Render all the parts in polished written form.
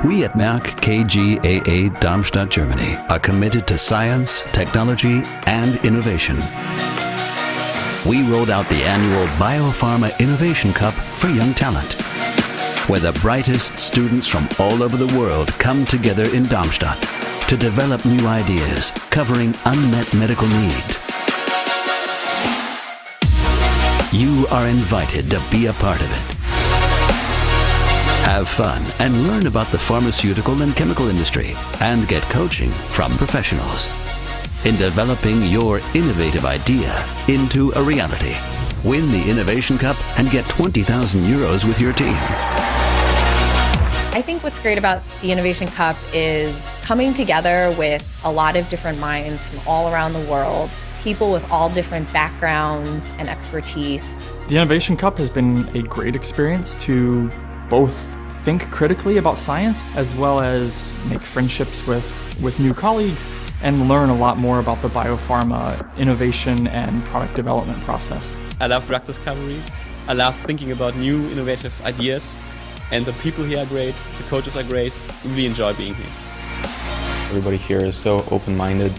We at Merck KGaA Darmstadt, Germany are committed to science, technology, and innovation. We rolled out the annual Biopharma Innovation Cup for young talent, where the brightest students from all over the world come together in Darmstadt to develop new ideas covering unmet medical needs. You are invited to be a part of it. Have fun and learn about the pharmaceutical and chemical industry and get coaching from professionals in developing your innovative idea into a reality. Win the Innovation Cup and get 20,000 euros with your team. I think what's great about the Innovation Cup is coming together with a lot of different minds from all around the world, people with all different backgrounds and expertise. The Innovation Cup has been a great experience to both think critically about science as well as make friendships with new colleagues and learn a lot more about the biopharma innovation and product development process. I love drug discovery. I love thinking about new innovative ideas, and the people here are great, the coaches are great. We really enjoy being here. Everybody here is so open-minded,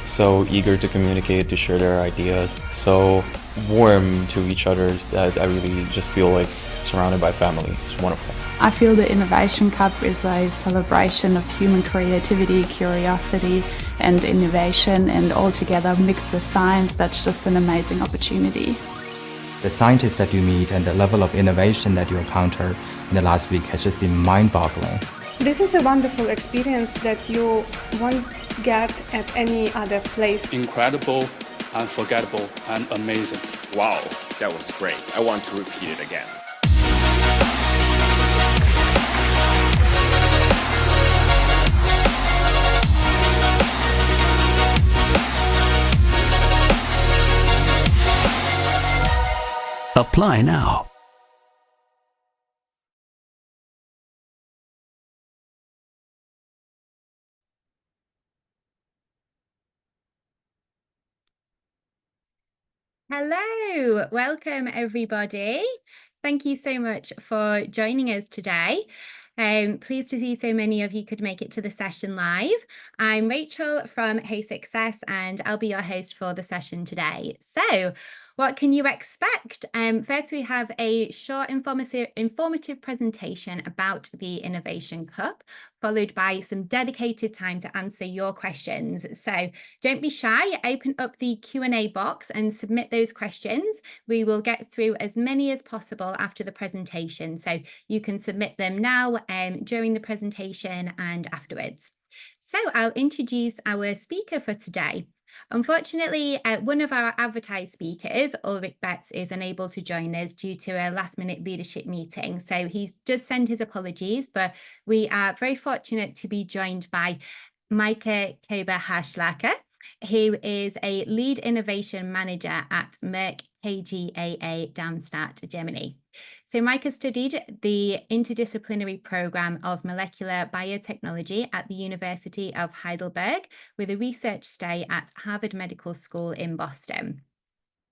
so eager to communicate, to share their ideas, so warm to each other that I really just feel like surrounded by family. It's wonderful. I feel the Innovation Cup is a celebration of human creativity, curiosity and innovation, and all together mixed with science. That's just an amazing opportunity. The scientists that you meet and the level of innovation that you encounter in the last week has just been mind-boggling. This is a wonderful experience that you won't get at any other place. Incredible, unforgettable, and amazing. Wow, that was great. I want to repeat it again. Apply now. Hello, welcome everybody. Thank you so much for joining us today. Pleased to see so many of you could make it to the session live. I'm Rachel from HeySuccess and I'll be your host for the session today. So, what can you expect? First, we have a short informative presentation about the Innovation Cup, followed by some dedicated time to answer your questions. So don't be shy, open up the Q&A box and submit those questions. We will get through as many as possible after the presentation. So you can submit them now, during the presentation and afterwards. So I'll introduce our speaker for today. Unfortunately, one of our advertised speakers, Ulrich Betz, is unable to join us due to a last-minute leadership meeting. So he's just sent his apologies, but we are very fortunate to be joined by Merck KGaA, who is a lead innovation manager at Merck KGaA Darmstadt, Germany. So Merck studied the interdisciplinary program of molecular biotechnology at the University of Heidelberg with a research stay at Harvard Medical School in Boston.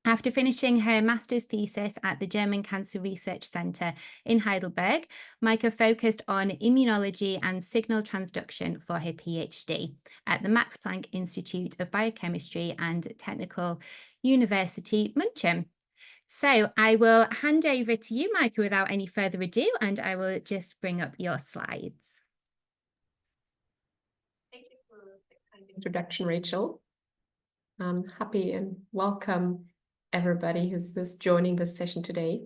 After finishing her master's thesis at the German Cancer Research Center in Heidelberg, Merck focused on immunology and signal transduction for her PhD at the Max Planck Institute of Biochemistry and Technical University, München. So I will hand over to you, Merck, without any further ado, and I will just bring up your slides. Thank you for the kind introduction, Rachel. I'm happy and welcome everybody who's just joining this session today.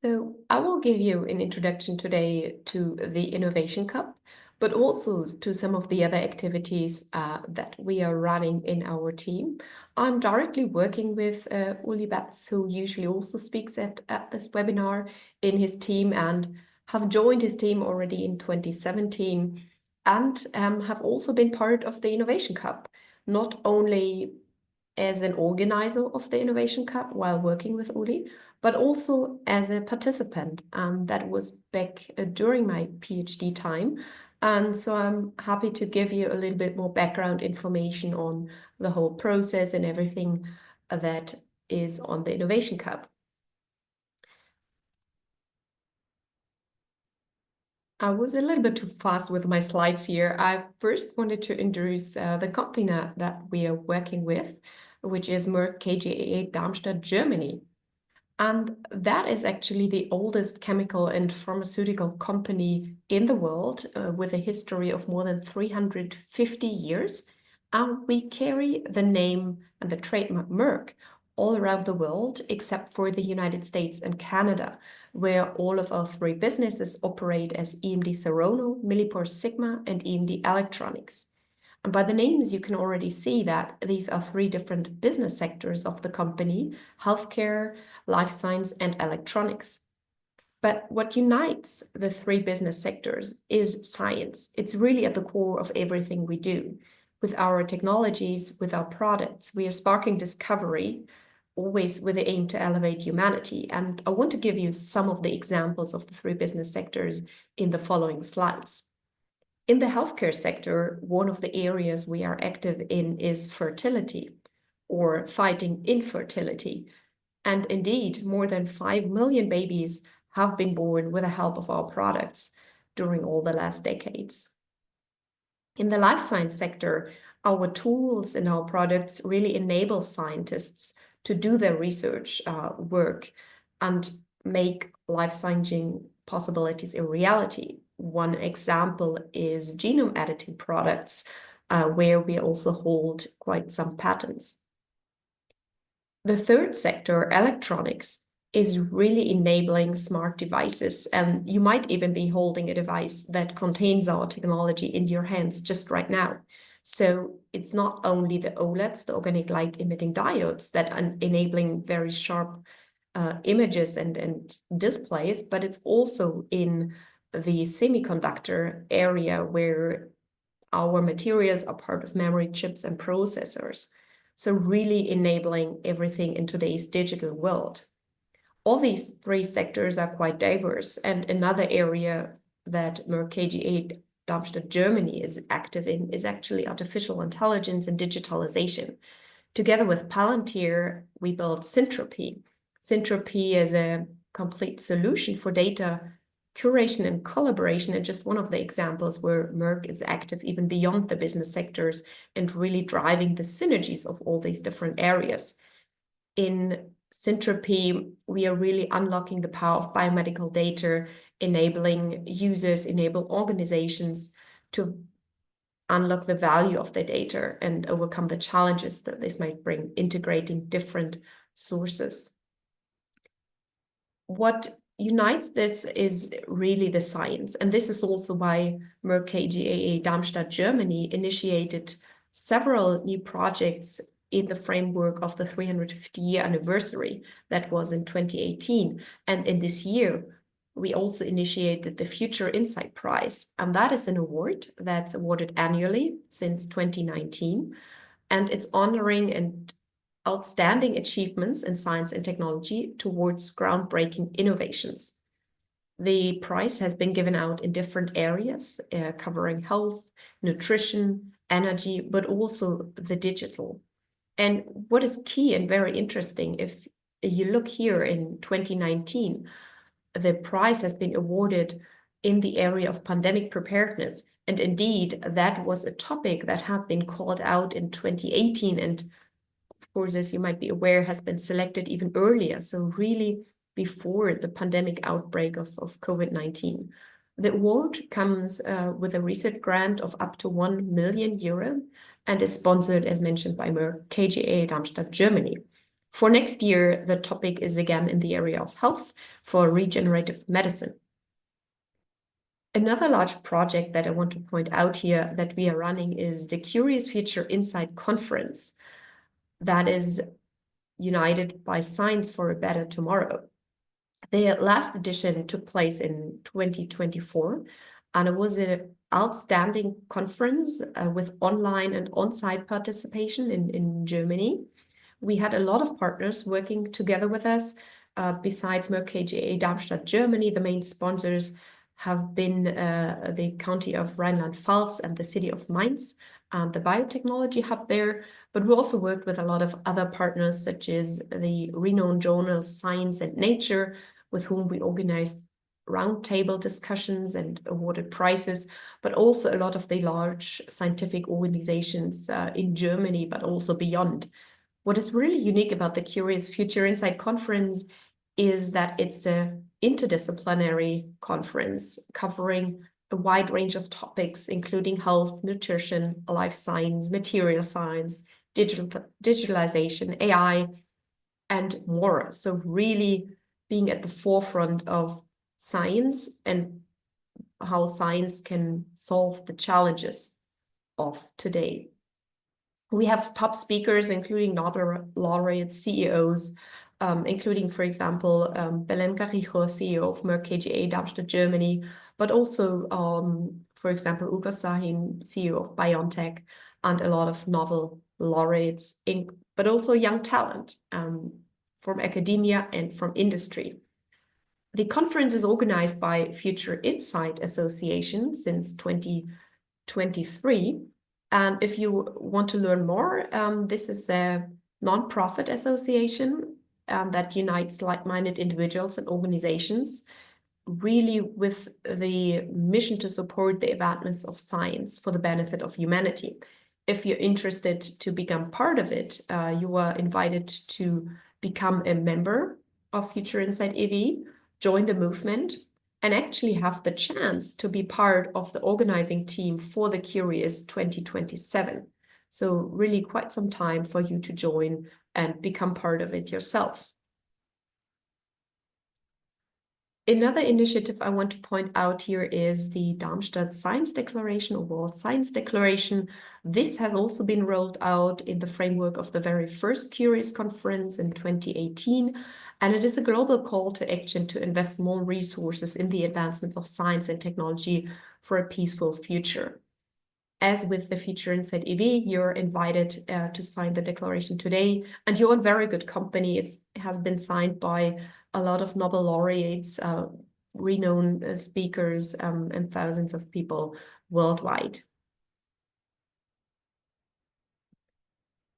So I will give you an introduction today to the Innovation Cup, but also to some of the other activities that we are running in our team. I'm directly working with Uli Betz, who usually also speaks at this webinar in his team, and have joined his team already in 2017 and have also been part of the Innovation Cup, not only as an organizer of the Innovation Cup while working with Uli, but also as a participant. That was back during my PhD time. And so I'm happy to give you a little bit more background information on the whole process and everything that is on the Innovation Cup. I was a little bit too fast with my slides here. I first wanted to introduce the company that we are working with, which is Merck KGaA, Darmstadt, Germany. And that is actually the oldest chemical and pharmaceutical company in the world, with a history of more than 350 years. And we carry the name and the trademark Merck all around the world, except for the United States and Canada, where all of our three businesses operate as EMD Serono, Millipore Sigma, and EMD Electronics. And by the names, you can already see that these are three different business sectors of the company: healthcare, life science, and electronics. But what unites the three business sectors is science. It's really at the core of everything we do. With our technologies, with our products, we are sparking discovery, always with the aim to elevate humanity. And I want to give you some of the examples of the three business sectors in the following slides. In the healthcare sector, one of the areas we are active in is fertility, or fighting infertility. And indeed, more than 5 million babies have been born with the help of our products during all the last decades. In the life science sector, our tools and our products really enable scientists to do their research work and make life-changing possibilities a reality. One example is genome editing products, where we also hold quite some patents. The third sector, electronics, is really enabling smart devices, and you might even be holding a device that contains our technology in your hands just right now. So it's not only the OLEDs, the organic light emitting diodes, that are enabling very sharp images and displays, but it's also in the semiconductor area where our materials are part of memory chips and processors. So really enabling everything in today's digital world. All these three sectors are quite diverse, and another area that Merck KGaA Darmstadt, Germany is active in is actually artificial intelligence and digitalization. Together with Palantir, we built Syntropy. Syntropy is a complete solution for data curation and collaboration, and just one of the examples where Merck is active even beyond the business sectors and really driving the synergies of all these different areas. In Syntropy, we are really unlocking the power of biomedical data, enabling users, enable organizations to unlock the value of their data and overcome the challenges that this might bring, integrating different sources. What unites this is really the science, and this is also why Merck KGaA Darmstadt, Germany initiated several new projects in the framework of the 350-year anniversary that was in 2018. And in this year, we also initiated the Future Insight Prize, and that is an award that's awarded annually since 2019, and it's honoring and outstanding achievements in science and technology towards groundbreaking innovations. The prize has been given out in different areas, covering health, nutrition, energy, but also the digital. And what is key and very interesting, if you look here in 2019, the prize has been awarded in the area of pandemic preparedness. And indeed, that was a topic that had been called out in 2018. And of course, as you might be aware, has been selected even earlier. So really before the pandemic outbreak of COVID-19. The award comes with a research grant of up to 1 million euro and is sponsored, as mentioned, by Merck KGaA Darmstadt, Germany. For next year, the topic is again in the area of health for regenerative medicine. Another large project that I want to point out here that we are running is the Curious Future Insight Conference that is united by Science for a Better Tomorrow. The last edition took place in 2024, and it was an outstanding conference with online and on-site participation in Germany. We had a lot of partners working together with us. Besides Merck KGaA Darmstadt, Germany, the main sponsors have been the county of Rhineland-Pfalz and the city of Mainz, the biotechnology hub there. But we also worked with a lot of other partners, such as the renowned journal Science and Nature, with whom we organized roundtable discussions and awarded prizes, but also a lot of the large scientific organizations in Germany, but also beyond. What is really unique about the Curious Future Insight Conference is that it's an interdisciplinary conference covering a wide range of topics, including health, nutrition, life science, material science, digitalization, AI, and more. So really being at the forefront of science and how science can solve the challenges of today. We have top speakers, including Nobel laureates, CEOs, including, for example, Belén Carrijo, CEO of Merck KGaA, Darmstadt, Germany, but also, for example, Ugo Sahin, CEO of BioNTech, and a lot of Nobel laureates, but also young talent from academia and from industry. The conference is organized by Future Insight Association since 2023. And if you want to learn more, this is a non-profit association that unites like-minded individuals and organizations, really with the mission to support the advancements of science for the benefit of humanity. If you're interested to become part of it, you are invited to become a member of Future Insight EV, join the movement, and actually have the chance to be part of the organizing team for the Curious 2027. So really quite some time for you to join and become part of it yourself. Another initiative I want to point out here is the Darmstadt Science Declaration or World Science Declaration. This has also been rolled out in the framework of the very first Curious conference in 2018. And it is a global call to action to invest more resources in the advancements of science and technology for a peaceful future. As with the Future Insight EV, you're invited to sign the declaration today, and you're in very good company. It has been signed by a lot of Nobel laureates, renowned speakers, and thousands of people worldwide.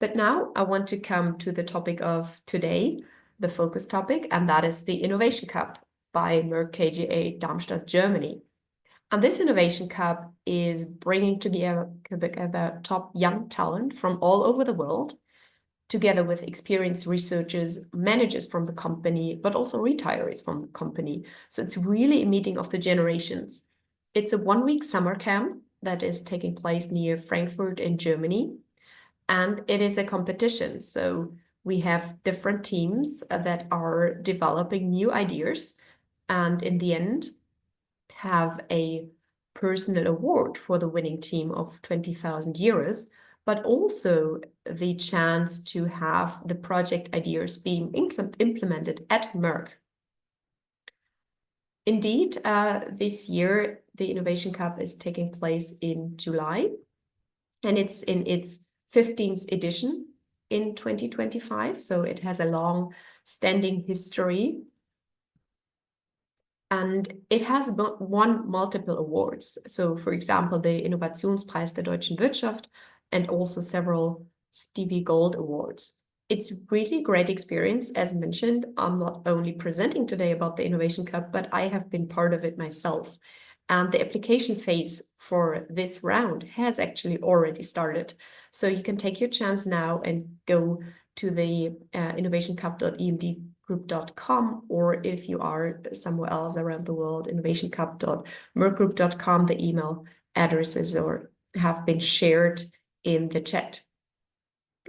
But now I want to come to the topic of today, the focus topic, and that is the Innovation Cup by Merck KGaA, Darmstadt, Germany. And this Innovation Cup is bringing together top young talent from all over the world, together with experienced researchers, managers from the company, but also retirees from the company. So it's really a meeting of the generations. It's a one-week summer camp that is taking place near Frankfurt in Germany, and it is a competition. So we have different teams that are developing new ideas, and in the end have a personal award for the winning team of 20,000 euros, but also the chance to have the project ideas being implemented at Merck. Indeed, this year, the Innovation Cup is taking place in July, and it's in its 15th edition in 2025, so it has a long-standing history. And it has won multiple awards. So, for example, the Innovationspreis der deutschen Wirtschaft and also several Stevie Gold Awards. It's really a great experience. As mentioned, I'm not only presenting today about the Innovation Cup, but I have been part of it myself. And the application phase for this round has actually already started. So you can take your chance now and go to the innovationcup.emdgroup.com, or if you are somewhere else around the world, innovationcup.merckgroup.com. The email addresses have been shared in the chat.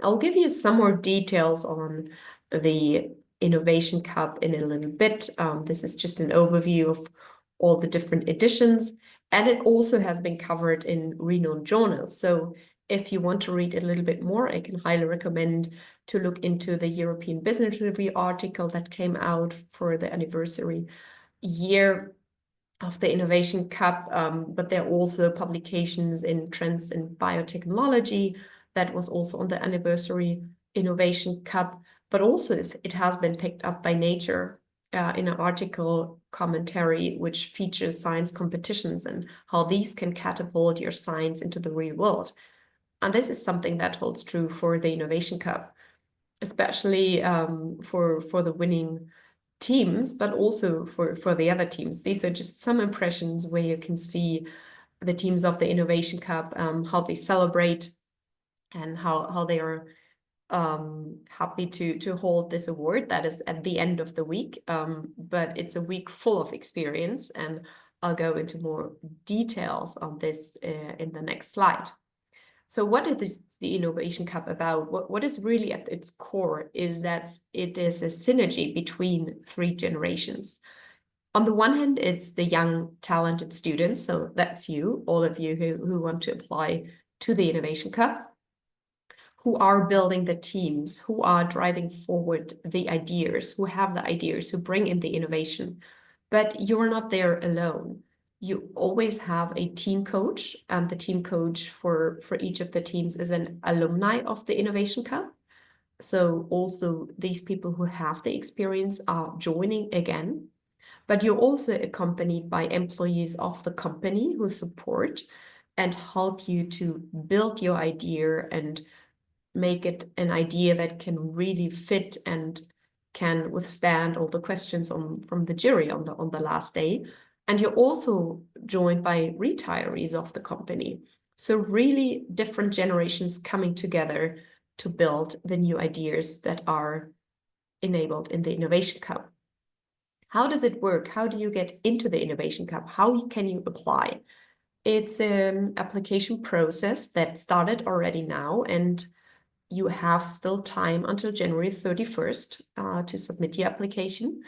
I'll give you some more details on the Innovation Cup in a little bit. This is just an overview of all the different editions, and it also has been covered in renowned journals. So if you want to read a little bit more, I can highly recommend to look into the European Business Review article that came out for the anniversary year of the Innovation Cup, but there are also publications in Trends in Biotechnology that was also on the anniversary Innovation Cup, but also it has been picked up by Nature in an article commentary which features science competitions and how these can catapult your science into the real world. And this is something that holds true for the Innovation Cup, especially for the winning teams, but also for the other teams. These are just some impressions where you can see the teams of the Innovation Cup, how they celebrate and how they are happy to hold this award that is at the end of the week. But it's a week full of experience, and I'll go into more details on this in the next slide. So what is the Innovation Cup about? What is really at its core is that it is a synergy between 3 generations. On the one hand, it's the young, talented students. So that's you, all of you who want to apply to the Innovation Cup, who are building the teams, who are driving forward the ideas, who have the ideas, who bring in the innovation. But you're not there alone. You always have a team coach, and the team coach for each of the teams is an alumni of the Innovation Cup. So also these people who have the experience are joining again. But you're also accompanied by employees of the company who support and help you to build your idea and make it an idea that can really fit and can withstand all the questions from the jury on the last day. And you're also joined by retirees of the company. So really different generations coming together to build the new ideas that are enabled in the Innovation Cup. How does it work? How do you get into the Innovation Cup? How can you apply? It's an application process that started already now, and you have still time until January 31st to submit your application.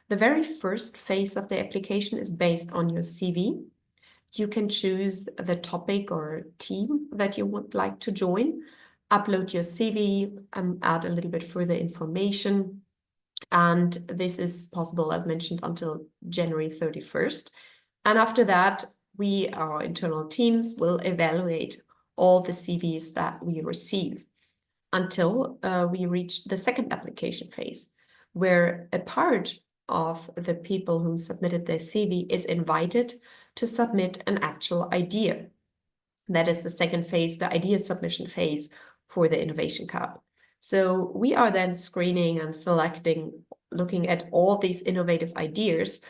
The very first phase of the application is based on your CV. You can choose the topic or team that you would like to join, upload your CV, add a little bit further information. And this is possible, as mentioned, until January 31st. And after that, our internal teams, will evaluate all the CVs that we receive until we reach the second application phase, where a part of the people who submitted their CV is invited to submit an actual idea. That is the second phase, the idea submission phase for the Innovation Cup. So we are then screening and selecting, looking at all these innovative ideas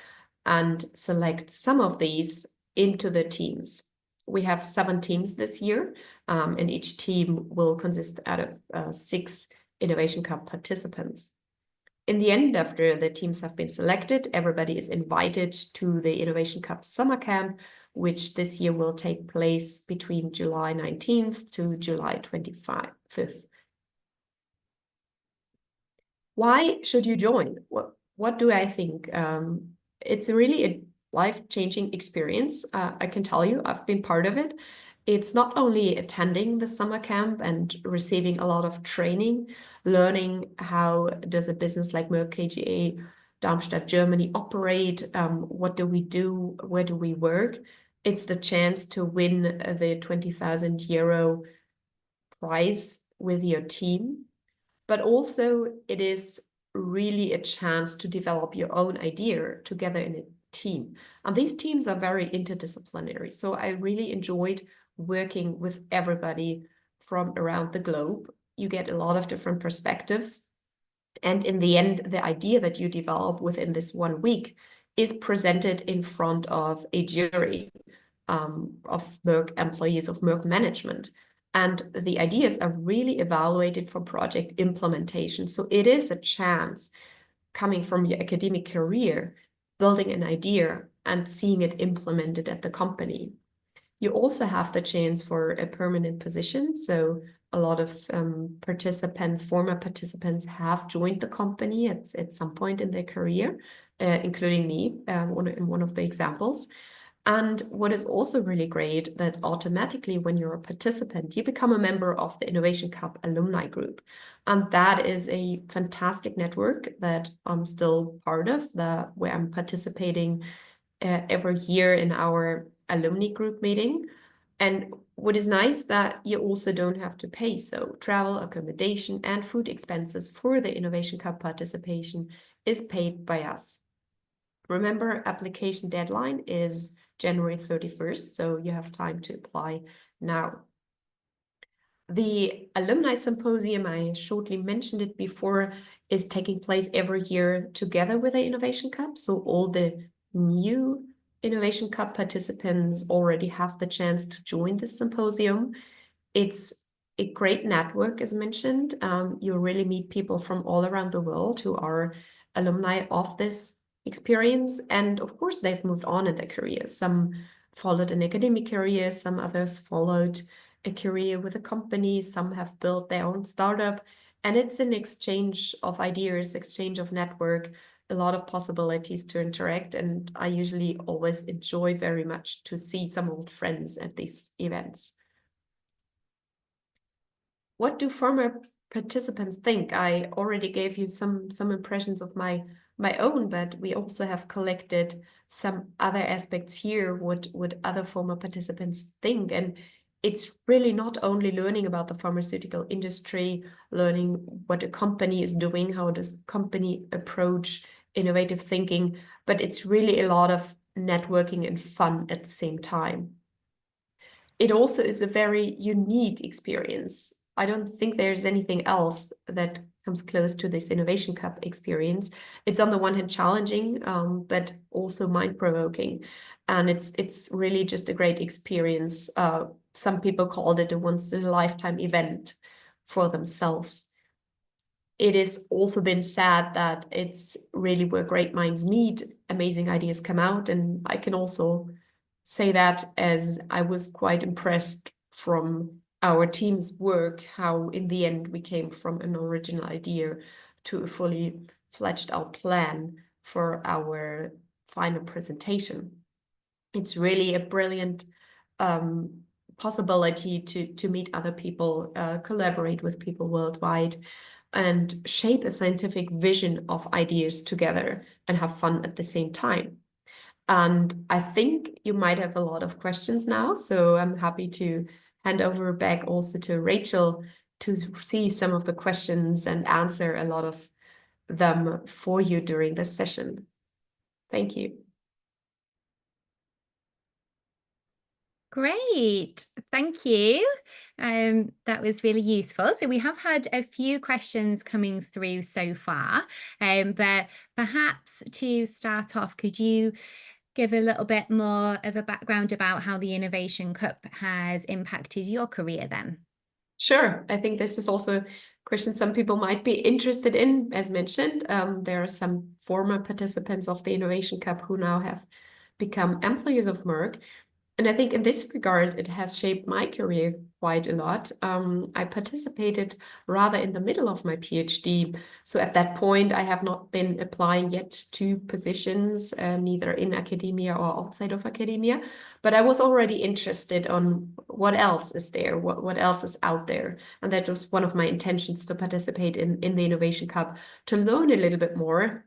and select some of these into the teams. We have 7 teams this year, and each team will consist out of 6 Innovation Cup participants. In the end, after the teams have been selected, everybody is invited to the Innovation Cup Summer Camp, which this year will take place between July 19th to July 25th. Why should you join? What do I think? It's really a life-changing experience. I can tell you, I've been part of it. It's not only attending the summer camp and receiving a lot of training, learning how does a business like Merck KGaA, Darmstadt, Germany operate, what do we do, where do we work? It's the chance to win the 20,000 euro prize with your team, but also it is really a chance to develop your own idea together in a team. And these teams are very interdisciplinary. So I really enjoyed working with everybody from around the globe. You get a lot of different perspectives. And in the end, the idea that you develop within this 1 week is presented in front of a jury of Merck employees, of Merck management. And the ideas are really evaluated for project implementation. So it is a chance, coming from your academic career, building an idea and seeing it implemented at the company. You also have the chance for a permanent position. So a lot of participants, former participants, have joined the company at some point in their career, including me, in one of the examples. And what is also really great, that automatically when you're a participant, you become a member of the Innovation Cup alumni group. And that is a fantastic network that I'm still part of, where I'm participating every year in our alumni group meeting. And what is nice, that you also don't have to pay. So travel, accommodation, and food expenses for the Innovation Cup participation is paid by us. Remember, application deadline is January 31st, so you have time to apply now. The Alumni Symposium, I shortly mentioned it before, is taking place every year together with the Innovation Cup. So all the new Innovation Cup participants already have the chance to join this symposium. It's a great network, as mentioned. You really meet people from all around the world who are alumni of this experience. And of course, they've moved on in their careers. Some followed an academic career, some others followed a career with a company, some have built their own startup. And it's an exchange of ideas, exchange of network, a lot of possibilities to interact. And I usually always enjoy very much to see some old friends at these events. What do former participants think? I already gave you some impressions of my own, but we also have collected some other aspects here, what other former participants think. And it's really not only learning about the pharmaceutical industry, learning what a company is doing, how does company approach innovative thinking, but it's really a lot of networking and fun at the same time. It also is a very unique experience. I don't think there's anything else that comes close to this Innovation Cup experience. It's on the one hand challenging, but also mind-provoking. And it's really just a great experience. Some people called it a once-in-a-lifetime event for themselves. It has also been said that it's really where great minds meet, amazing ideas come out, and I can also say that as I was quite impressed from our team's work, how in the end we came from an original idea to a fully fledged out plan for our final presentation. It's really a brilliant possibility to meet other people, collaborate with people worldwide, and shape a scientific vision of ideas together and have fun at the same time. And I think you might have a lot of questions now, so I'm happy to hand over back also to Rachel to see some of the questions and answer a lot of them for you during this session. Thank you. Great, thank you. That was really useful. So we have had a few questions coming through so far, but perhaps to start off, could you give a little bit more of a background about how the Innovation Cup has impacted your career then? Sure. I think this is also a question some people might be interested in. As mentioned, there are some former participants of the Innovation Cup who now have become employees of Merck. And I think in this regard, it has shaped my career quite a lot. I participated rather in the middle of my PhD. So at that point, I have not been applying yet to positions, neither in academia or outside of academia. But I was already interested on what else is there, what else is out there. And that was one of my intentions to participate in the Innovation Cup, to learn a little bit more,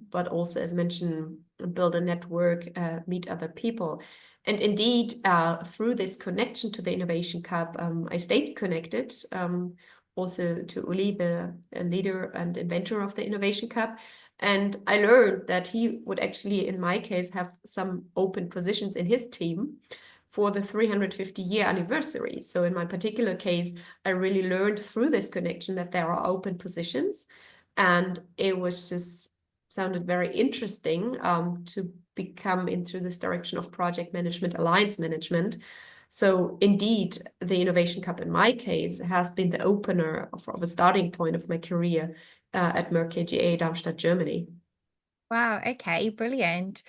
but also, as mentioned, build a network, meet other people. And indeed, through this connection to the Innovation Cup, I stayed connected also to Uli, the leader and inventor of the Innovation Cup. And I learned that he would actually, in my case, have some open positions in his team for the 350-year anniversary. So in my particular case, I really learned through this connection that there are open positions. And it was just sounded very interesting to become into this direction of project management, alliance management. So indeed, the Innovation Cup in my case has been the opener of a starting point of my career at Merck KGaA, Darmstadt, Germany. Wow, okay, brilliant.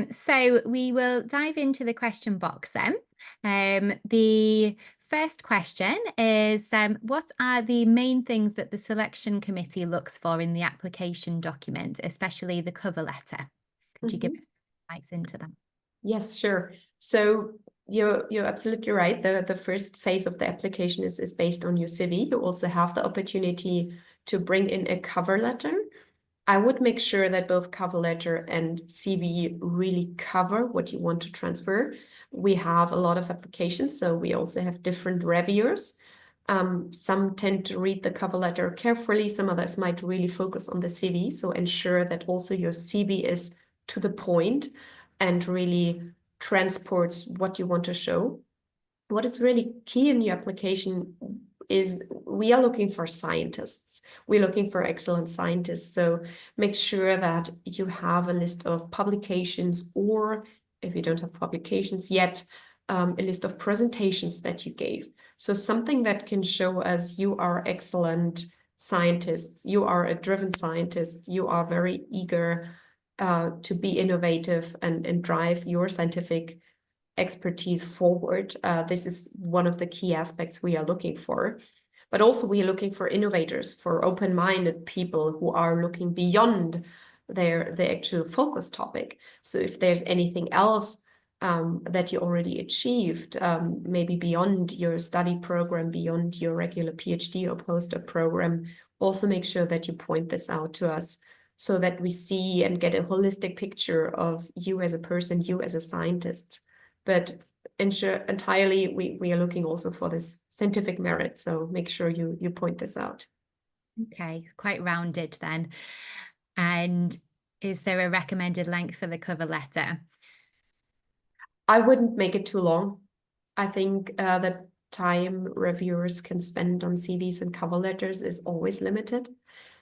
So we will dive into the question box then. The first question is, what are the main things that the selection committee looks for in the application document, especially the cover letter? Could you give us insights into that? Yes, sure. So you're absolutely right. The first phase of the application is based on your CV. You also have the opportunity to bring in a cover letter. I would make sure that both cover letter and CV really cover what you want to transfer. We have a lot of applications, so we also have different reviewers. Some tend to read the cover letter carefully. Some others might really focus on the CV. So ensure that also your CV is to the point and really transports what you want to show. What is really key in your application is we are looking for scientists. We're looking for excellent scientists. So make sure that you have a list of publications, or if you don't have publications yet, a list of presentations that you gave. So something that can show us you are excellent scientists, you are a driven scientist, you are very eager to be innovative and drive your scientific expertise forward. This is one of the key aspects we are looking for. But also we are looking for innovators, for open-minded people who are looking beyond the actual focus topic. So if there's anything else that you already achieved, maybe beyond your study program, beyond your regular PhD or postdoc program, also make sure that you point this out to us so that we see and get a holistic picture of you as a person, you as a scientist. But entirely, we are looking also for this scientific merit. So make sure you point this out. Okay, quite rounded then. And is there a recommended length for the cover letter? I wouldn't make it too long. I think the time reviewers can spend on CVs and cover letters is always limited.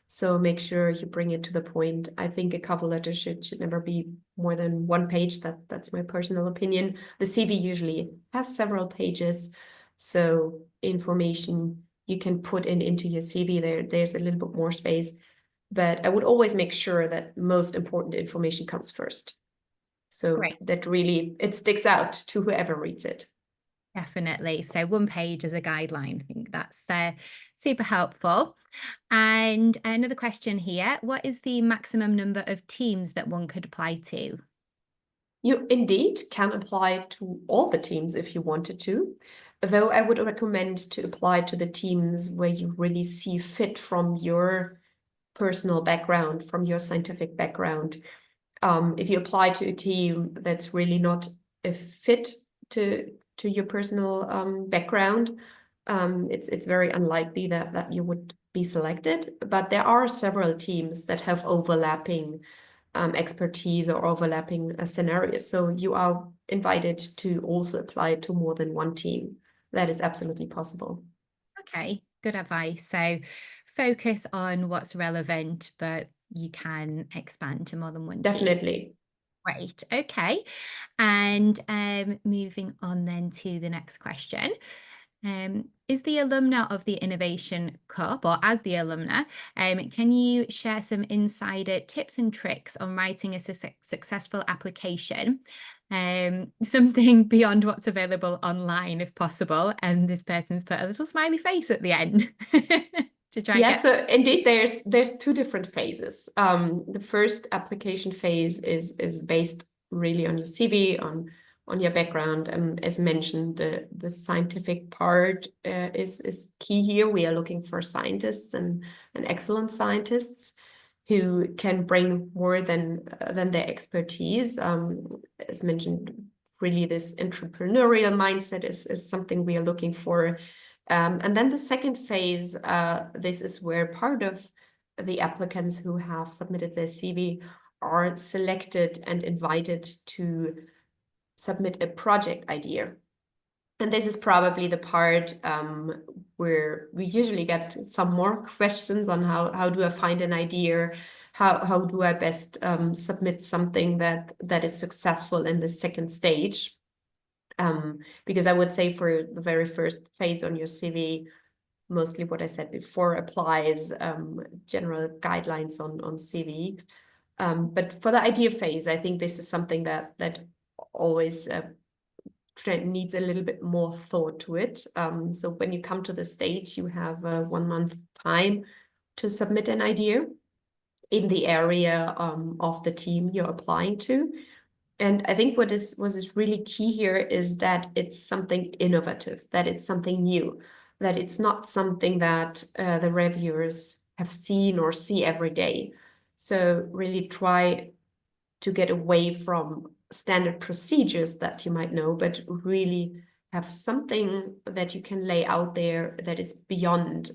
So make sure you bring it to the point. I think a cover letter should never be more than 1 page. That's my personal opinion. The CV usually has several pages. So information you can put into your CV, there's a little bit more space. But I would always make sure that most important information comes first. So Great. that really, it sticks out to whoever reads it. Definitely. So 1 page as a guideline. I think that's super helpful. And another question here, what is the maximum number of teams that one could apply to? You indeed can apply to all the teams if you wanted to, though I would recommend to apply to the teams where you really see fit from your personal background, from your scientific background. If you apply to a team that's really not a fit to your personal background, it's very unlikely that you would be selected. But there are several teams that have overlapping expertise or overlapping scenarios. So you are invited to also apply to more than one team. That is absolutely possible. Okay, good advice. So focus on what's relevant, but you can expand to more than one team. Definitely. Great. Okay. And moving on then to the next question. Is the alumna of the Innovation Cup, or as the alumna, can you share some insider tips and tricks on writing a successful application? Something beyond what's available online, if possible. And this person's put a little smiley face at the end. To try and get... So indeed, there's 2 different phases. The first application phase is based really on your CV, on your background. As mentioned, the scientific part is key here. We are looking for scientists and excellent scientists who can bring more than their expertise. As mentioned, really this entrepreneurial mindset is something we are looking for. And then the second phase, this is where part of the applicants who have submitted their CV are selected and invited to submit a project idea. And this is probably the part where we usually get some more questions on how do I find an idea, how do I best submit something that is successful in the second stage. Because I would say for the very first phase on your CV, mostly what I said before applies, general guidelines on CV. But for the idea phase, I think this is something that always needs a little bit more thought to it. So when you come to the stage, you have 1 month time to submit an idea in the area of the team you're applying to. And I think what is really key here is that it's something innovative, that it's something new, that it's not something that the reviewers have seen or see every day. So really try to get away from standard procedures that you might know, but really have something that you can lay out there that is beyond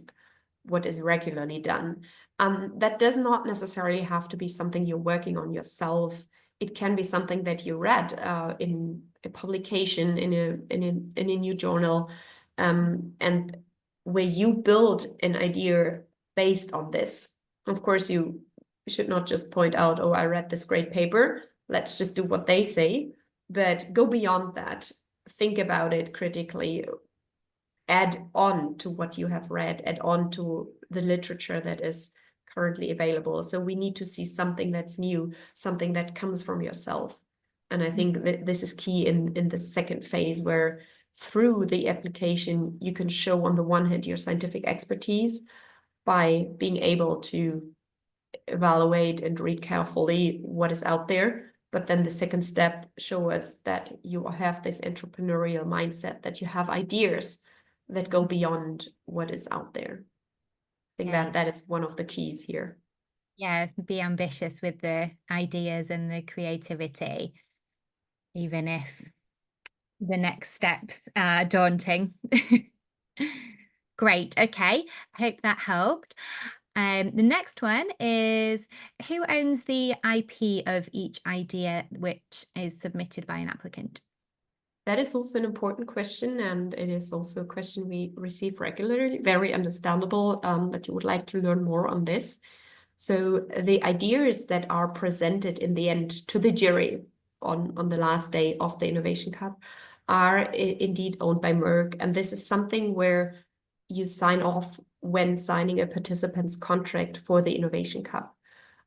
what is regularly done. That does not necessarily have to be something you're working on yourself It can be something that you read in a publication, in a new journal, and where you build an idea based on this. Of course, you should not just point out, oh, I read this great paper, let's just do what they say, but go beyond that. Think about it critically, add on to what you have read, add on to the literature that is currently available. So we need to see something that's new, something that comes from yourself. And I think that this is key in the second phase, where through the application, you can show on the one hand your scientific expertise by being able to evaluate and read carefully what is out there. But then the second step, show us that you have this entrepreneurial mindset, that you have ideas that go beyond what is out there. I think that is one of the keys here. Yeah, be ambitious with the ideas and the creativity, even if the next steps are daunting. Great. Okay. I hope that helped. The next one is, who owns the IP of each idea which is submitted by an applicant? That is also an important question, and it is also a question we receive regularly. Very understandable that you would like to learn more on this. So the ideas that are presented in the end to the jury on the last day of the Innovation Cup are indeed owned by Merck. And this is something where you sign off when signing a participant's contract for the Innovation Cup.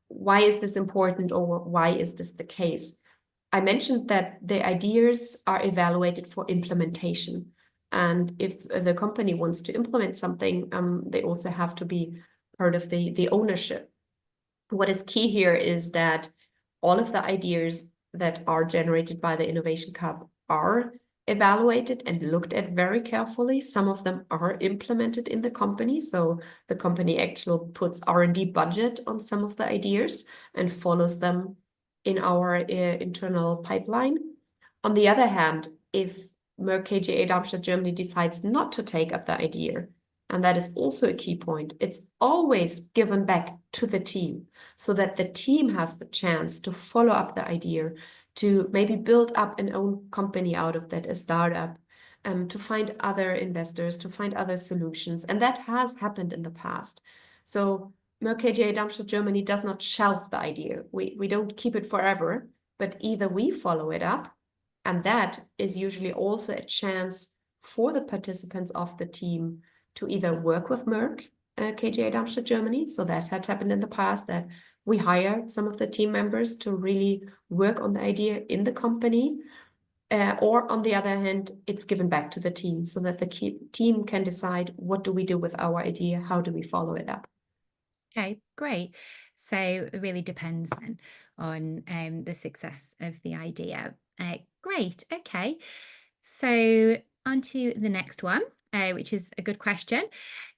Why is this important, or why is this the case? I mentioned that the ideas are evaluated for implementation. And if the company wants to implement something, they also have to be part of the ownership. What is key here is that all of the ideas that are generated by the Innovation Cup are evaluated and looked at very carefully. Some of them are implemented in the company. So the company actually puts R&D budget on some of the ideas and follows them in our internal pipeline. On the other hand, if Merck KGaA Darmstadt Germany decides not to take up the idea, and that is also a key point, it's always given back to the team so that the team has the chance to follow up the idea, to maybe build up an own company out of that, a startup, to find other investors, to find other solutions. And that has happened in the past. So Merck KGaA Darmstadt Germany does not shelf the idea. We don't keep it forever, but either we follow it up, and that is usually also a chance for the participants of the team to either work with Merck KGaA Darmstadt Germany. So that had happened in the past, that we hired some of the team members to really work on the idea in the company. Or on the other hand, it's given back to the team so that the team can decide, what do we do with our idea? How do we follow it up? Okay, great. So it really depends then on the success of the idea. Great. Okay. So on to the next one, which is a good question.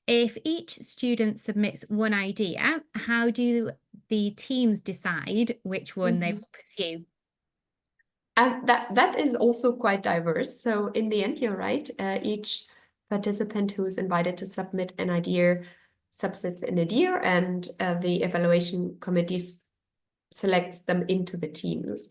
If each student submits one idea, how do the teams decide which one they will pursue? And that is also quite diverse. So in the end, you're right. Each participant who is invited to submit an idea submits an idea, and the evaluation committees selects them into the teams.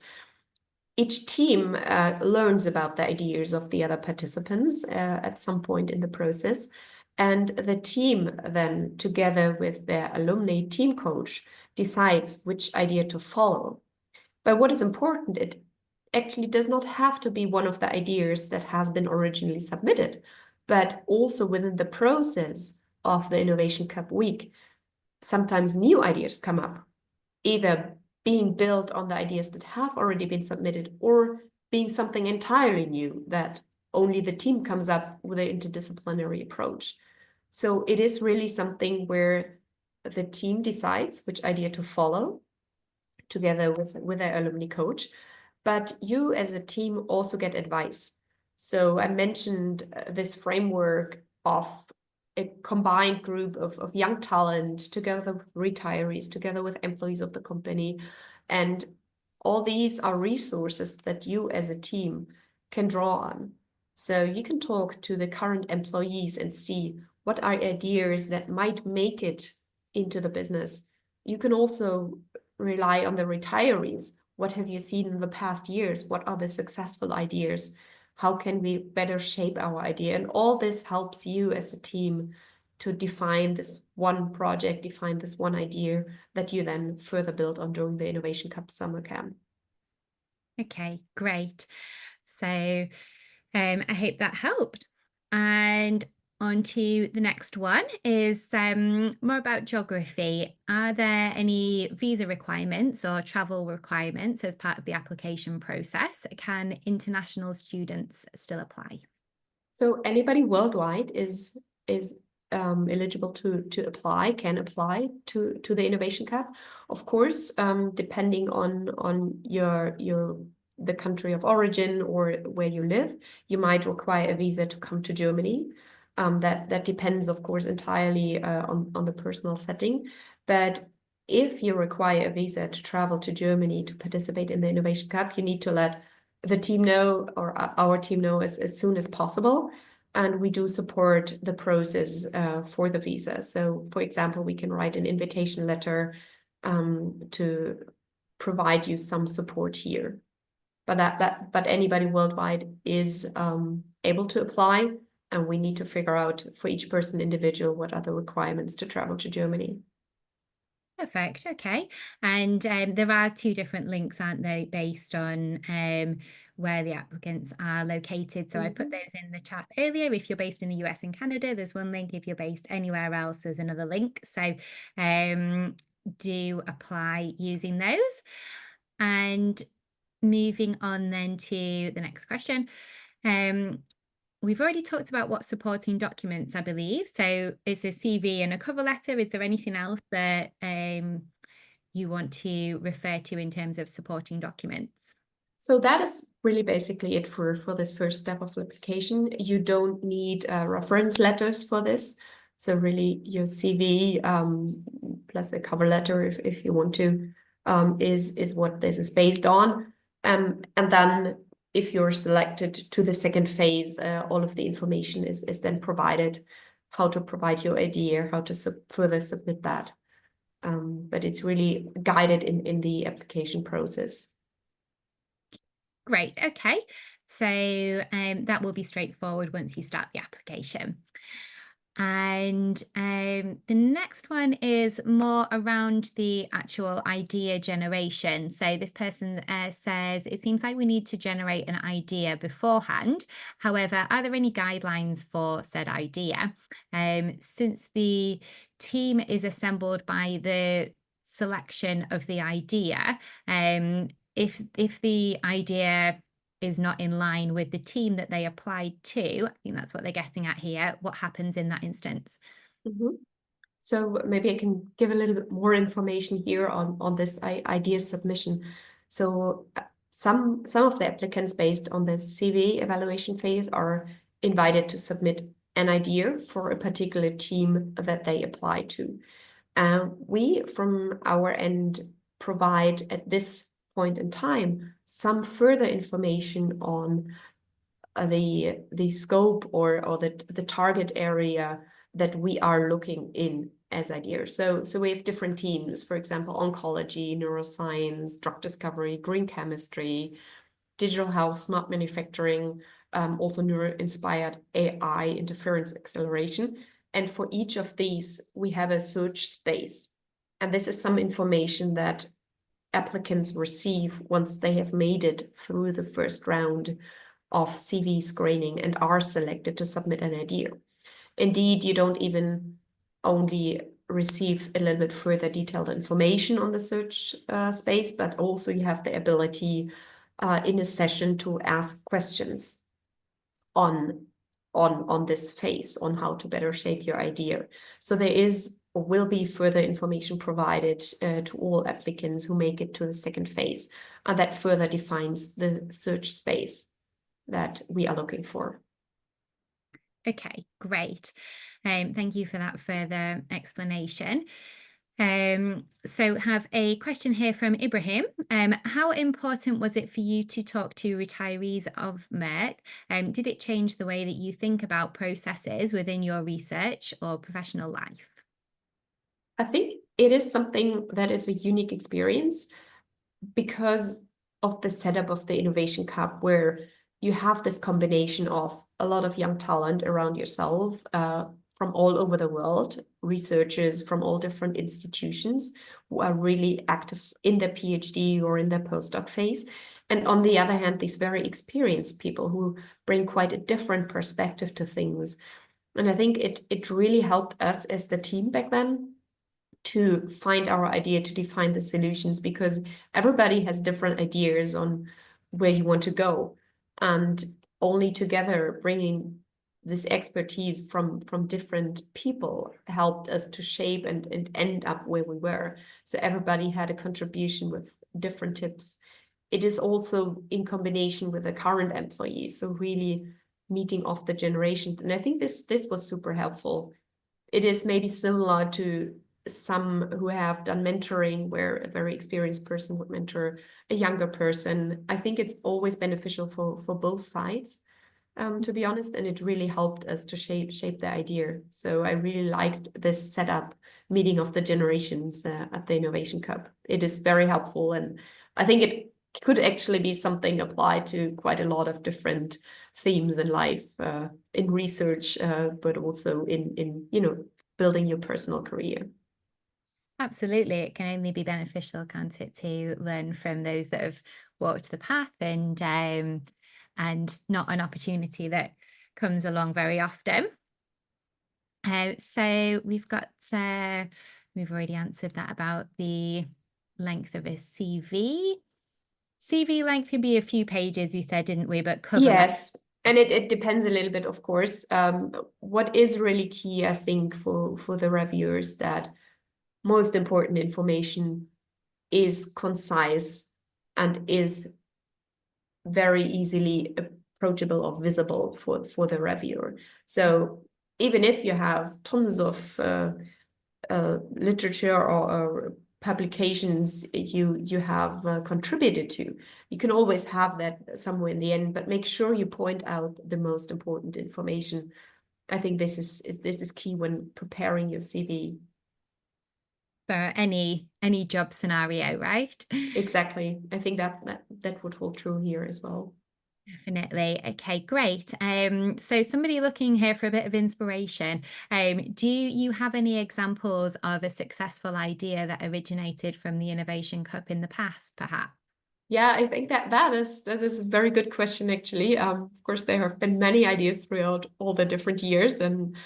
Each team learns about the ideas of the other participants at some point in the process. And the team then, together with their alumni team coach, decides which idea to follow. But what is important, it actually does not have to be one of the ideas that has been originally submitted, but also within the process of the Innovation Cup week, sometimes new ideas come up, either being built on the ideas that have already been submitted, or being something entirely new that only the team comes up with an interdisciplinary approach. So it is really something where the team decides which idea to follow together with their alumni coach, but you as a team also get advice. So I mentioned this framework of a combined group of young talent together with retirees, together with employees of the company. And all these are resources that you as a team can draw on. So you can talk to the current employees and see what are ideas that might make it into the business. You can also rely on the retirees. What have you seen in the past years? What are the successful ideas? How can we better shape our idea? And all this helps you as a team to define this one project, define this one idea that you then further build on during the Innovation Cup summer camp. Okay, great. So I hope that helped. And on to the next one is more about geography. Are there any visa requirements or travel requirements as part of the application process? Can international students still apply? So anybody worldwide is eligible to apply, can apply to the Innovation Cup. Of course, depending on the country of origin or where you live, you might require a visa to come to Germany. That depends, of course, entirely on the personal setting. But if you require a visa to travel to Germany to participate in the Innovation Cup, you need to let the team know, or our team know, as soon as possible. And we do support the process for the visa. So, for example, we can write an invitation letter to provide you some support here. But anybody worldwide is able to apply, and we need to figure out for each person individual what are the requirements to travel to Germany. Perfect. Okay. And there are two different links, aren't they, based on where the applicants are located. So I put those in the chat earlier. If you're based in the US and Canada, there's one link. If you're based anywhere else, there's another link. So do apply using those. And moving on then to the next question. We've already talked about what supporting documents, I believe. So it's a CV and a cover letter. Is there anything else that you want to refer to in terms of supporting documents? So that is really basically it for this first step of the application. You don't need reference letters for this. So really your CV plus a cover letter, if you want to, is what this is based on. And then if you're selected to the second phase, all of the information is then provided, how to provide your idea, how to further submit that. But it's really guided in the application process. Great. Okay. So that will be straightforward once you start the application. And the next one is more around the actual idea generation. So this person says, it seems like we need to generate an idea beforehand. However, are there any guidelines for said idea? Since the team is assembled by the selection of the idea, if the idea is not in line with the team that they applied to, I think that's what they're getting at here, what happens in that instance? So maybe I can give a little bit more information here on this idea submission. So some of the applicants based on the CV evaluation phase are invited to submit an idea for a particular team that they apply to. We, from our end, provide at this point in time some further information on the scope or the target area that we are looking in as ideas. So we have different teams, for example, oncology, neuroscience, drug discovery, green chemistry, digital health, smart manufacturing, also neuro-inspired AI, interference acceleration. And for each of these, we have a search space. And this is some information that applicants receive once they have made it through the first round of CV screening and are selected to submit an idea. Indeed, you don't even only receive a little bit further detailed information on the search space, but also you have the ability in a session to ask questions on this phase, on how to better shape your idea. So there is or will be further information provided to all applicants who make it to the second phase, and that further defines the search space that we are looking for. Okay, great. Thank you for that further explanation. So have a question here from Ibrahim. How important was it for you to talk to retirees of Merck? Did it change the way that you think about processes within your research or professional life? I think it is something that is a unique experience because of the setup of the Innovation Cup, where you have this combination of a lot of young talent around yourself, from all over the world, researchers from all different institutions who are really active in their PhD or in their postdoc phase. And on the other hand, these very experienced people who bring quite a different perspective to things. And I think it really helped us as the team back then to find our idea, to define the solutions, because everybody has different ideas on where you want to go. And only together bringing this expertise from different people helped us to shape and end up where we were. So everybody had a contribution with different tips. It is also in combination with the current employees, so really meeting off the generations. And I think this was super helpful. It is maybe similar to some who have done mentoring, where a very experienced person would mentor a younger person. I think it's always beneficial for both sides, to be honest, and it really helped us to shape the idea. So I really liked this setup, meeting of the generations at the Innovation Cup. It is very helpful, and I think it could actually be something applied to quite a lot of different themes in life, in research, but also in building your personal career. Absolutely. It can only be beneficial, can't it, to learn from those that have walked the path, and not an opportunity that comes along very often. So we've already answered that about the length of a CV. CV length can be a few pages, you said, didn't we? But cover Yes. And it depends a little bit, of course. What is really key, I think, for the reviewers, that most important information is concise and is very easily approachable or visible for the reviewer. So even if you have tons of literature or publications you have contributed to, you can always have that somewhere in the end, but make sure you point out the most important information. I think this is key when preparing your CV. for any job scenario, right? Exactly. I think that would hold true here as well. Definitely. Okay, great. So somebody looking here for a bit of inspiration, do you have any examples of a successful idea that originated from the Innovation Cup in the past, perhaps? Yeah, I think that is a very good question, actually. Of course, there have been many ideas throughout all the different years, and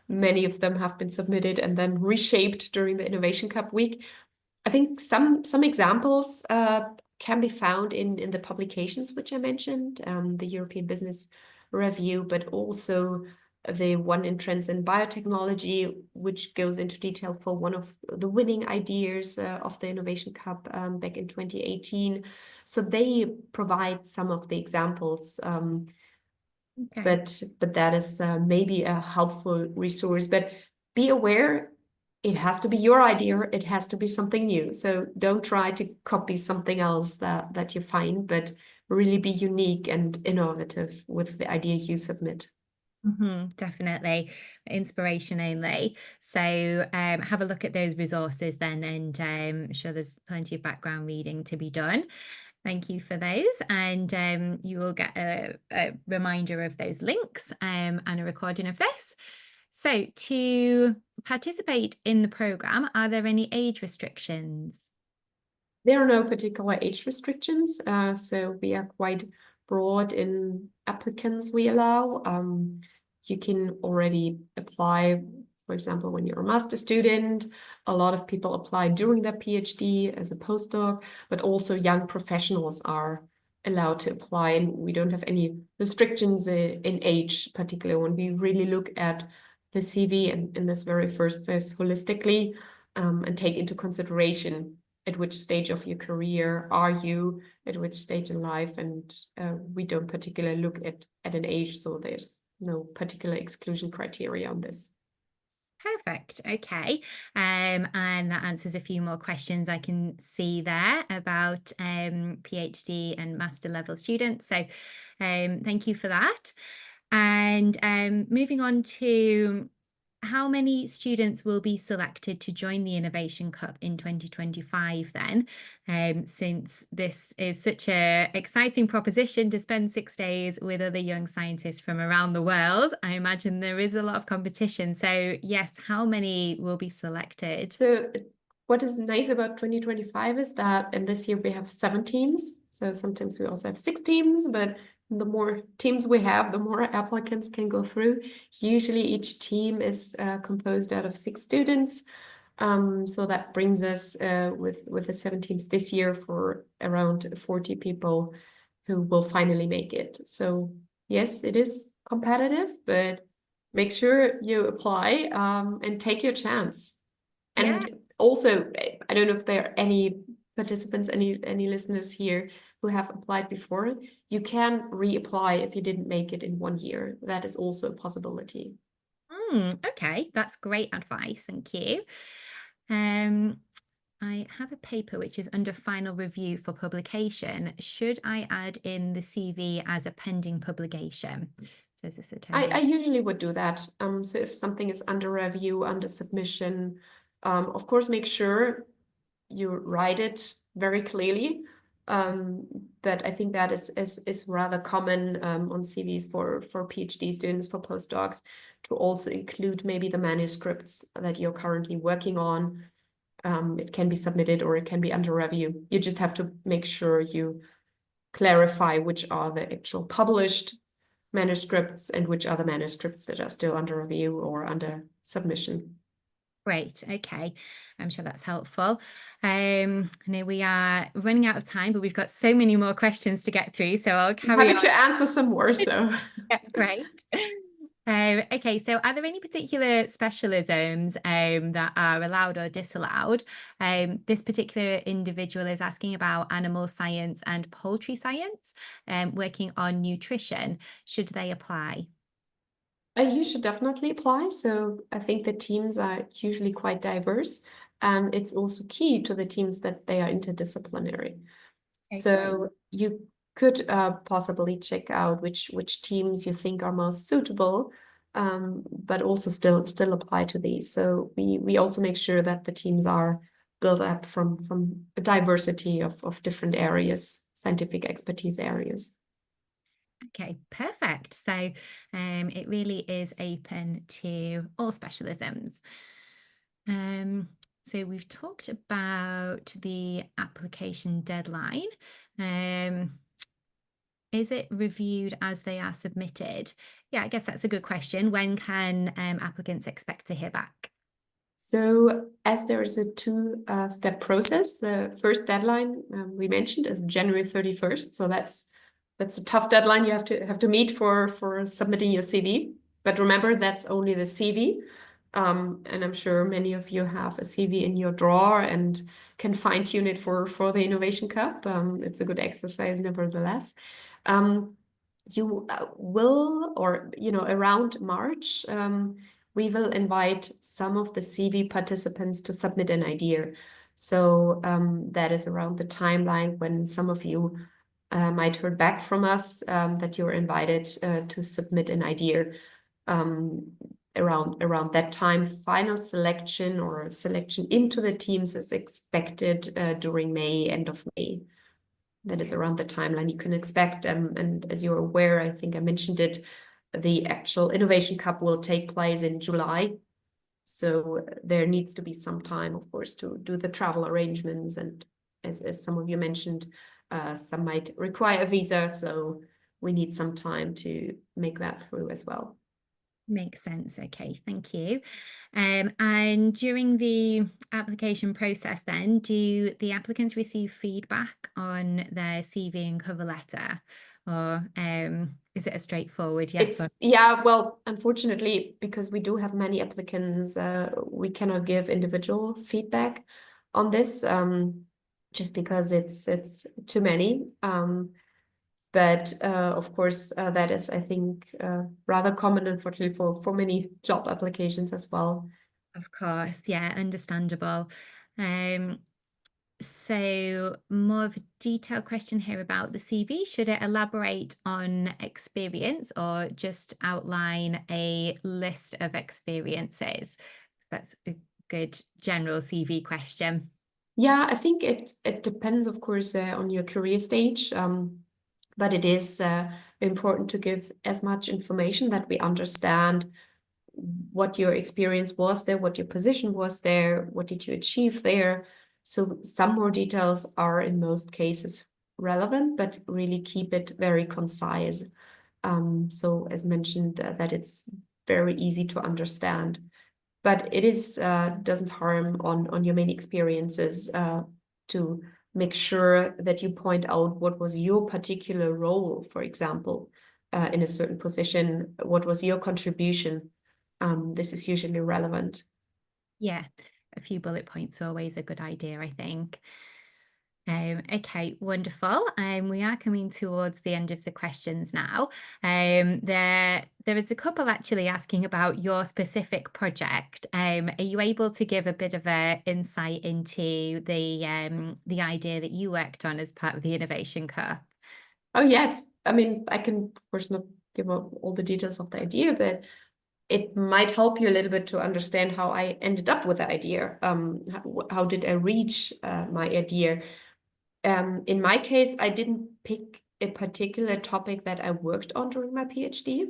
many of them have been submitted and then reshaped during the Innovation Cup week. I think some examples can be found in the publications which I mentioned, the European Business Review, but also the one in Trends in Biotechnology, which goes into detail for one of the winning ideas of the Innovation Cup back in 2018. So they provide some of the examples, Okay. but that is maybe a helpful resource. But be aware, it has to be your idea. It has to be something new. So don't try to copy something else that you find, but really be unique and innovative with the idea you submit. Definitely. Inspiration only. So have a look at those resources then, and I'm sure there's plenty of background reading to be done. Thank you for those, and you will get a reminder of those links and a recording of this. So to participate in the programme, are there any age restrictions? There are no particular age restrictions, so we are quite broad in applicants we allow. You can already apply, for example, when you're a master student. A lot of people apply during their PhD as a postdoc, but also young professionals are allowed to apply, and we don't have any restrictions in age, particularly when we really look at the CV and in this very first phase holistically, and take into consideration at which stage of your career are you, at which stage in life, and we don't particularly look at an age, so there's no particular exclusion criteria on this. Perfect. Okay. And that answers a few more questions I can see there about PhD and master level students. So thank you for that. And moving on to how many students will be selected to join the Innovation Cup in 2025 then? Since this is such an exciting proposition to spend 6 days with other young scientists from around the world, I imagine there is a lot of competition. So yes, how many will be selected? So what is nice about 2025 is that, and this year we have 7 teams. So sometimes we also have 6 teams, but the more teams we have, the more applicants can go through. Usually each team is composed out of 6 students. So that brings us with the 7 teams this year for around 40 people who will finally make it. So yes, it is competitive, but make sure you apply and take your chance. And also, I don't know if there are any participants, any listeners here who have applied before. You can reapply if you didn't make it in 1 year. That is also a possibility. Okay, that's great advice. Thank you. I have a paper which is under final review for publication. Should I add in the CV as a pending publication? So is this I usually would do that. So if something is under review, under submission, of course, make sure you write it very clearly. But I think that is rather common on CVs for PhD students, for postdocs, to also include maybe the manuscripts that you're currently working on. It can be submitted or it can be under review. You just have to make sure you clarify which are the actual published manuscripts and which are the manuscripts that are still under review or under submission. Great. Okay. I'm sure that's helpful. I know we are running out of time, but we've got so many more questions to get through. So I'll carry on. Happy to answer some more. So yeah, great. Okay, so are there any particular specialisms that are allowed or disallowed? This particular individual is asking about animal science and poultry science, working on nutrition. Should they apply? You should definitely apply. So I think the teams are usually quite diverse, and it's also key to the teams that they are interdisciplinary. Okay. So you could possibly check out which teams you think are most suitable, but also still apply to these. So we also make sure that the teams are built up from a diversity of different areas, scientific expertise areas. Okay, perfect. So it really is open to all specialisms. So we've talked about the application deadline. Is it reviewed as they are submitted? Yeah, I guess that's a good question. When can applicants expect to hear back? So as there is a 2-step process, the first deadline we mentioned is January 31st. So that's a tough deadline you have to meet for submitting your CV. But remember, that's only the CV. And I'm sure many of you have a CV in your drawer and can fine-tune it for the Innovation Cup. It's a good exercise nevertheless. You will, or around March, we will invite some of the CV participants to submit an idea. So that is around the timeline when some of you might hear back from us that you're invited to submit an idea. Around that time, final selection or selection into the teams is expected during May, end of May. That is around the timeline you can expect. And as you're aware, I think I mentioned it, the actual Innovation Cup will take place in July. So there needs to be some time, of course, to do the travel arrangements. And as some of you mentioned, some might require a visa. So we need some time to make that through as well. Makes sense. Okay, thank you. And during the application process then, do the applicants receive feedback on their CV and cover letter? Or is it a straightforward yes? Yeah, well, unfortunately, because we do have many applicants, we cannot give individual feedback on this, just because it's too many. But of course, that is, I think, rather common, unfortunately, for many job applications as well. Of course, yeah, understandable. So more of a detailed question here about the CV. Should it elaborate on experience or just outline a list of experiences? That's a good general CV question. Yeah, I think it depends, of course, on your career stage, but it is important to give as much information that we understand what your experience was there, what your position was there, what did you achieve there. So some more details are in most cases relevant, but really keep it very concise. So as mentioned, that it's very easy to understand. But it is doesn't harm on your main experiences to make sure that you point out what was your particular role, for example, in a certain position, what was your contribution. This is usually relevant. Yeah, a few bullet points are always a good idea, I think. Okay, wonderful. We are coming towards the end of the questions now. There is a couple actually asking about your specific project. Are you able to give a bit of a insight into the idea that you worked on as part of the Innovation Cup? Oh yeah, I mean, I can of course not give up all the details of the idea, but it might help you a little bit to understand how I ended up with the idea. How did I reach my idea? In my case, I didn't pick a particular topic that I worked on during my PhD,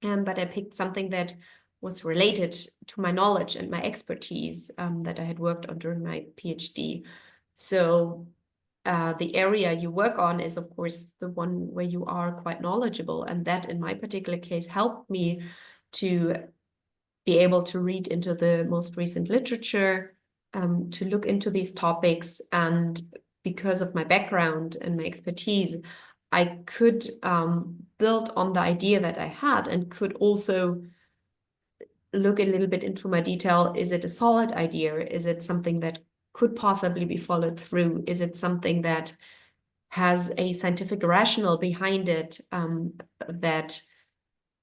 but I picked something that was related to my knowledge and my expertise that I had worked on during my PhD. So the area you work on is, of course, the one where you are quite knowledgeable. And that, in my particular case, helped me to be able to read into the most recent literature, to look into these topics. And because of my background and my expertise, I could build on the idea that I had and could also look a little bit into my detail. Is it a solid idea? Is it something that could possibly be followed through? Is it something that has a scientific rationale behind it that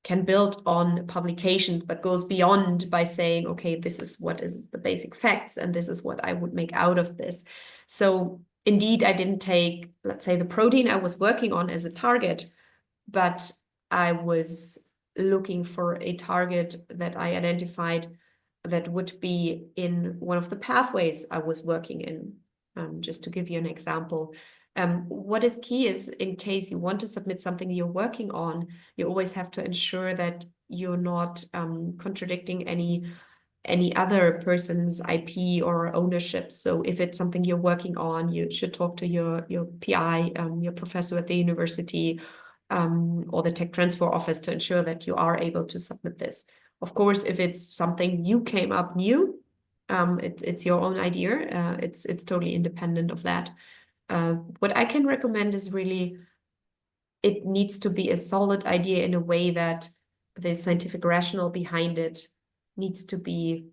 can build on publications, but goes beyond by saying, okay, this is what is the basic facts, and this is what I would make out of this. So indeed, I didn't take, let's say, the protein I was working on as a target, but I was looking for a target that I identified that would be in one of the pathways I was working in. Just to give you an example. What is key is, in case you want to submit something you're working on, you always have to ensure that you're not contradicting any other person's IP or ownership. So if it's something you're working on, you should talk to your PI, your professor at the university, or the tech transfer office to ensure that you are able to submit this. Of course, if it's something you came up new, it's your own idea. It's totally independent of that. What I can recommend is really, it needs to be a solid idea in a way that the scientific rationale behind it needs to be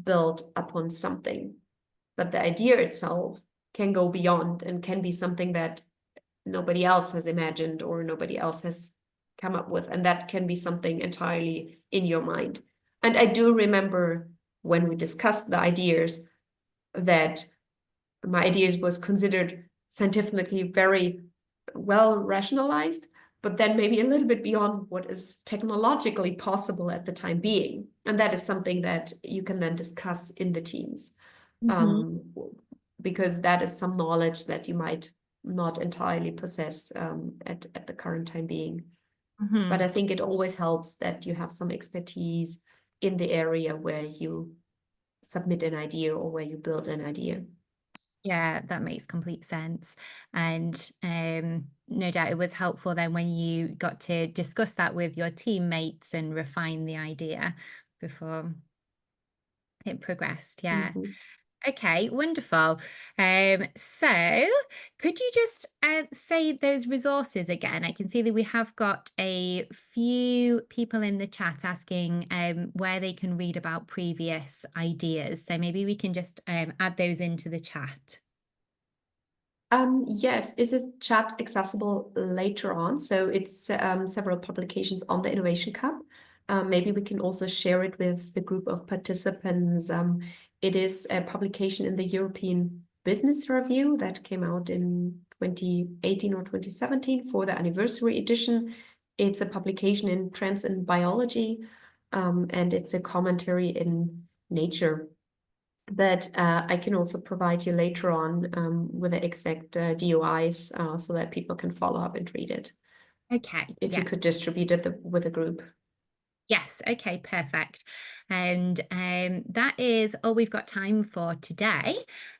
built upon something. But the idea itself can go beyond and can be something that nobody else has imagined or nobody else has come up with. And that can be something entirely in your mind. And I do remember when we discussed the ideas that my ideas was considered scientifically very well rationalized, but then maybe a little bit beyond what is technologically possible at the time being. And that is something that you can then discuss in the teams, because that is some knowledge that you might not entirely possess at the current time being. But I think it always helps that you have some expertise in the area where you submit an idea or where you build an idea. Yeah, that makes complete sense. And no doubt it was helpful then when you got to discuss that with your teammates and refine the idea before it progressed. Yeah. Okay, wonderful. So could you just say those resources again? I can see that we have got a few people in the chat asking where they can read about previous ideas. So maybe we can just add those into the chat. Yes, is it chat accessible later on? So it's several publications on the Innovation Cup. Maybe we can also share it with the group of participants. It is a publication in the European business review that came out in 2018 or 2017 for the anniversary edition. It's a publication in Trends in Biology, and it's a commentary in Nature that I can also provide you later on with the exact DOIs so that people can follow up and read it. Okay. If you could distribute it with a group. Yes, okay, perfect. And that is all we've got time for today.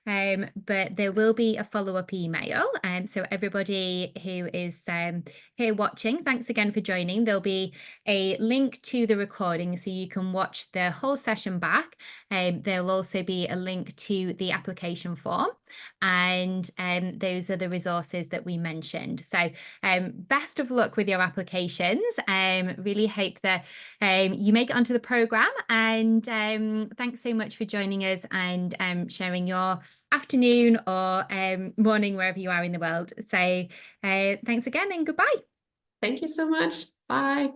But there will be a follow-up email. So everybody who is here watching, thanks again for joining. There'll be a link to the recording so you can watch the whole session back. There'll also be a link to the application form. And those are the resources that we mentioned. So best of luck with your applications. Really hope that you make it onto the program, and thanks so much for joining us and sharing your afternoon or morning wherever you are in the world. So thanks again and goodbye. Thank you so much. Bye.